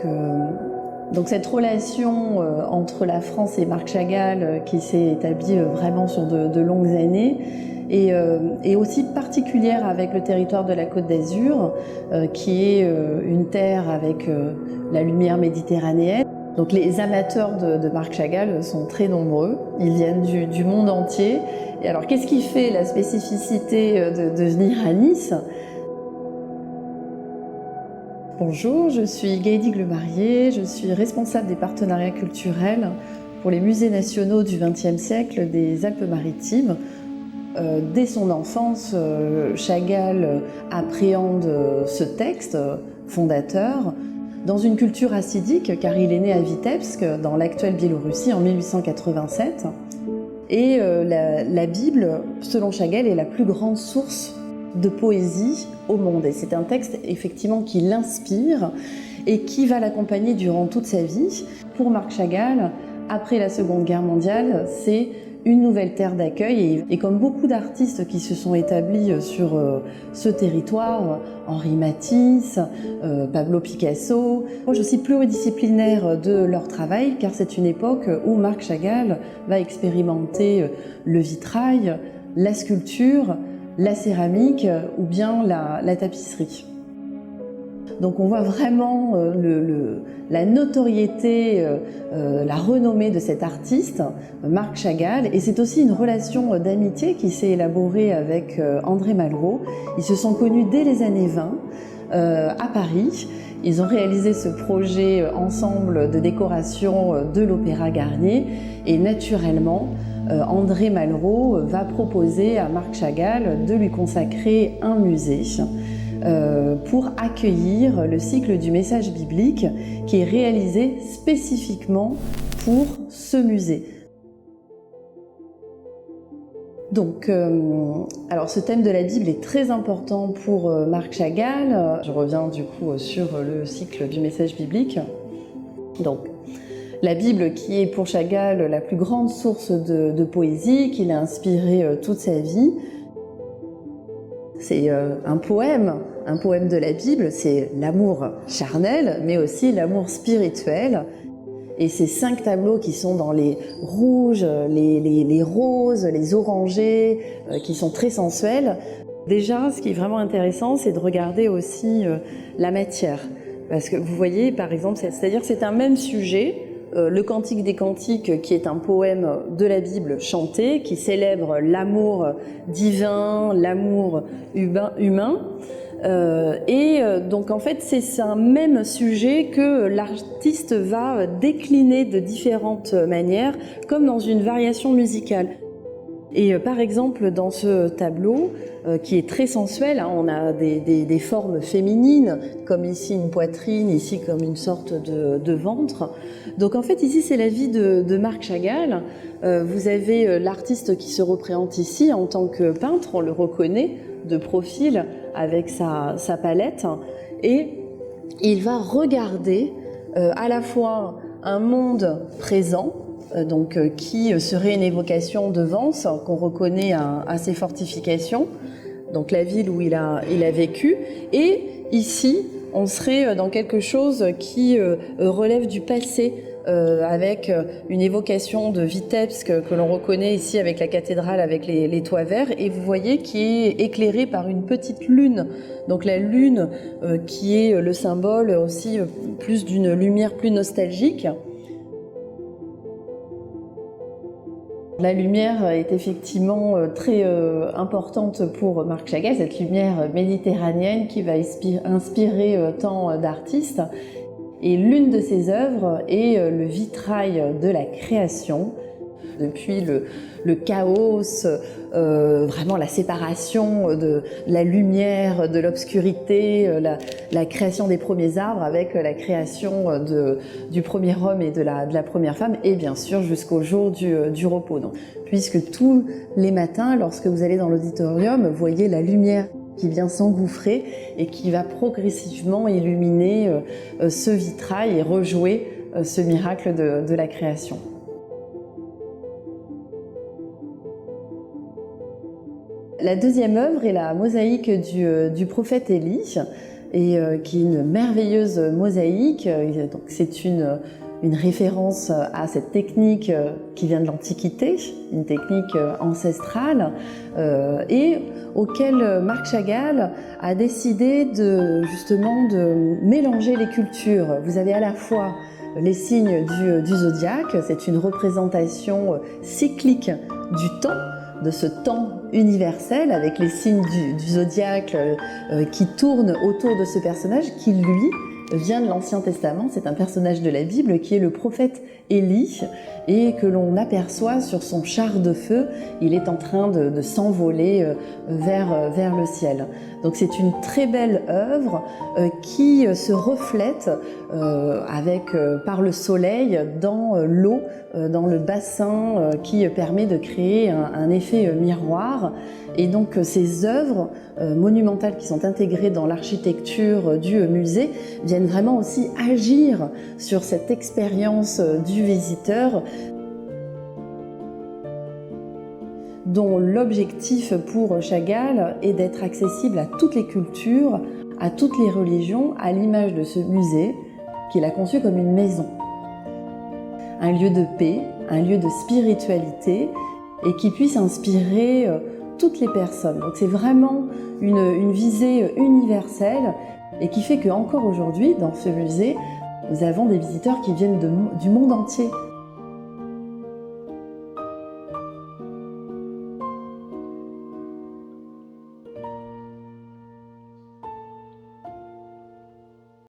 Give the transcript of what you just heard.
Donc cette relation entre la France et Marc Chagall qui s'est établie vraiment sur de longues années est aussi particulière avec le territoire de la Côte d'Azur qui est une terre avec la lumière méditerranéenne. Donc les amateurs de Marc Chagall sont très nombreux, ils viennent du monde entier. Et alors qu'est-ce qui fait la spécificité de venir à Nice ? Bonjour, je suis Gaëdic Lemarié, je suis responsable des partenariats culturels pour les musées nationaux du XXe siècle des Alpes-Maritimes. Dès son enfance, Chagall appréhende ce texte fondateur dans une culture hassidique, car il est né à Vitebsk, dans l'actuelle Biélorussie, en 1887. Et la Bible, selon Chagall, est la plus grande source de poésie au monde. Et c'est un texte effectivement qui l'inspire et qui va l'accompagner durant toute sa vie. Pour Marc Chagall, après la Seconde Guerre mondiale, c'est une nouvelle terre d'accueil. Et comme beaucoup d'artistes qui se sont établis sur ce territoire, Henri Matisse, Pablo Picasso, proche aussi pluridisciplinaire de leur travail, car c'est une époque où Marc Chagall va expérimenter le vitrail, la sculpture, la céramique ou bien la tapisserie. Donc on voit vraiment la notoriété, la renommée de cet artiste, Marc Chagall, et c'est aussi une relation d'amitié qui s'est élaborée avec André Malraux. Ils se sont connus dès les années 20 à Paris. Ils ont réalisé ce projet ensemble de décoration de l'Opéra Garnier et naturellement, André Malraux va proposer à Marc Chagall de lui consacrer un musée pour accueillir le cycle du message biblique qui est réalisé spécifiquement pour ce musée. Donc, alors ce thème de la Bible est très important pour Marc Chagall. Je reviens du coup sur le cycle du message biblique. Donc, la Bible qui est pour Chagall la plus grande source de poésie, qui l'a inspiré toute sa vie. C'est un poème de la Bible, c'est l'amour charnel, mais aussi l'amour spirituel. Et ces 5 tableaux qui sont dans les rouges, les roses, les orangés, qui sont très sensuels. Déjà, ce qui est vraiment intéressant, c'est de regarder aussi la matière. Parce que vous voyez, par exemple, c'est-à-dire que c'est un même sujet, le Cantique des Cantiques, qui est un poème de la Bible chanté, qui célèbre l'amour divin, l'amour humain. Donc en fait, c'est un même sujet que l'artiste va décliner de différentes manières, comme dans une variation musicale. Et par exemple, dans ce tableau, qui est très sensuel, hein, on a des formes féminines, comme ici une poitrine, ici comme une sorte de ventre. Donc en fait, ici, c'est la vie de Marc Chagall. Vous avez l'artiste qui se représente ici en tant que peintre, on le reconnaît de profil avec sa palette. Et il va regarder à la fois un monde présent, qui serait une évocation de Vence, qu'on reconnaît à ses fortifications, donc la ville où il a vécu. Et ici, on serait dans quelque chose qui relève du passé, avec une évocation de Vitebsk que l'on reconnaît ici avec la cathédrale, avec les toits verts, et vous voyez qui est éclairée par une petite lune. Donc la lune qui est le symbole aussi plus d'une lumière plus nostalgique. La lumière est effectivement très importante pour Marc Chagall, cette lumière méditerranéenne qui va inspirer tant d'artistes. Et l'une de ses œuvres est le vitrail de la création. Depuis le chaos, vraiment la séparation de la lumière, de l'obscurité, la création des premiers arbres avec la création du premier homme et de la première femme, et bien sûr jusqu'au jour du repos. Donc, puisque tous les matins, lorsque vous allez dans l'auditorium, vous voyez la lumière qui vient s'engouffrer et qui va progressivement illuminer ce vitrail et rejouer ce miracle de la création. La deuxième œuvre est la mosaïque du prophète Élie, et qui est une merveilleuse mosaïque. Donc c'est une référence à cette technique qui vient de l'Antiquité, une technique ancestrale, et auquel Marc Chagall a décidé justement de mélanger les cultures. Vous avez à la fois les signes du zodiaque, c'est une représentation cyclique du temps, de ce temps universel avec les signes du zodiaque qui tournent autour de ce personnage qui, lui, vient de l'Ancien Testament. C'est un personnage de la Bible qui est le prophète Élie et que l'on aperçoit sur son char de feu. Il est en train de s'envoler vers le ciel. Donc c'est une très belle œuvre qui se reflète par le soleil dans l'eau, dans le bassin qui permet de créer un effet miroir. Et donc ces œuvres monumentales qui sont intégrées dans l'architecture du musée viennent vraiment aussi agir sur cette expérience du visiteur, dont l'objectif pour Chagall est d'être accessible à toutes les cultures, à toutes les religions, à l'image de ce musée qu'il a conçu comme une maison. Un lieu de paix, un lieu de spiritualité et qui puisse inspirer toutes les personnes. Donc c'est vraiment une visée universelle et qui fait qu'encore aujourd'hui, dans ce musée, nous avons des visiteurs qui viennent du monde entier.